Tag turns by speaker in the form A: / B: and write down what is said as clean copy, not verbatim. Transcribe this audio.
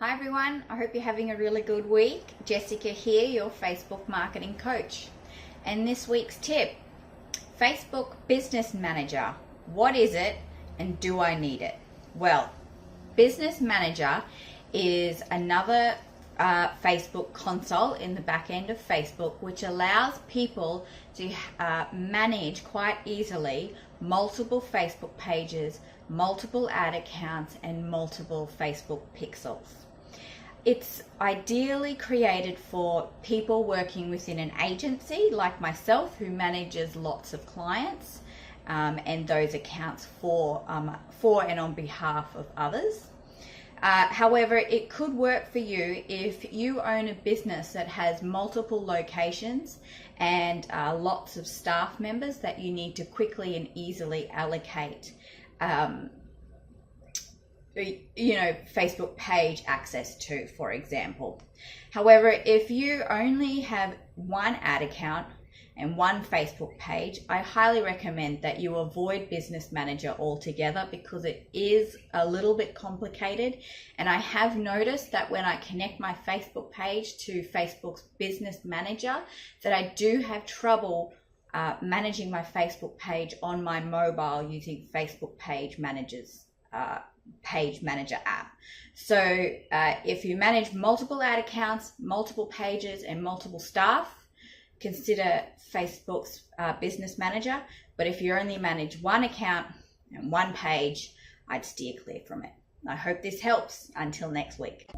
A: Hi everyone, I hope you're having a really good week. Jessica here, your Facebook marketing coach. And this week's tip, Facebook Business Manager. What is it and do I need it? Well, Business Manager is another Facebook console in the back end of Facebook, which allows people to manage quite easily multiple Facebook pages, multiple ad accounts, and multiple Facebook pixels. It's ideally created for people working within an agency like myself, who manages lots of clients and those accounts for and on behalf of others. However, it could work for you if you own a business that has multiple locations and lots of staff members that you need to quickly and easily allocate Facebook page access to, for example. However, if you only have one ad account and one Facebook page, I highly recommend that you avoid Business Manager altogether because it is a little bit complicated. And I have noticed that when I connect my Facebook page to Facebook's Business Manager, that I do have trouble managing my Facebook page on my mobile using Facebook Page Manager app. So if you manage multiple ad accounts, multiple pages, and multiple staff, consider Facebook's Business Manager. But if you only manage one account and one page, I'd steer clear from it. I hope this helps. Until next week.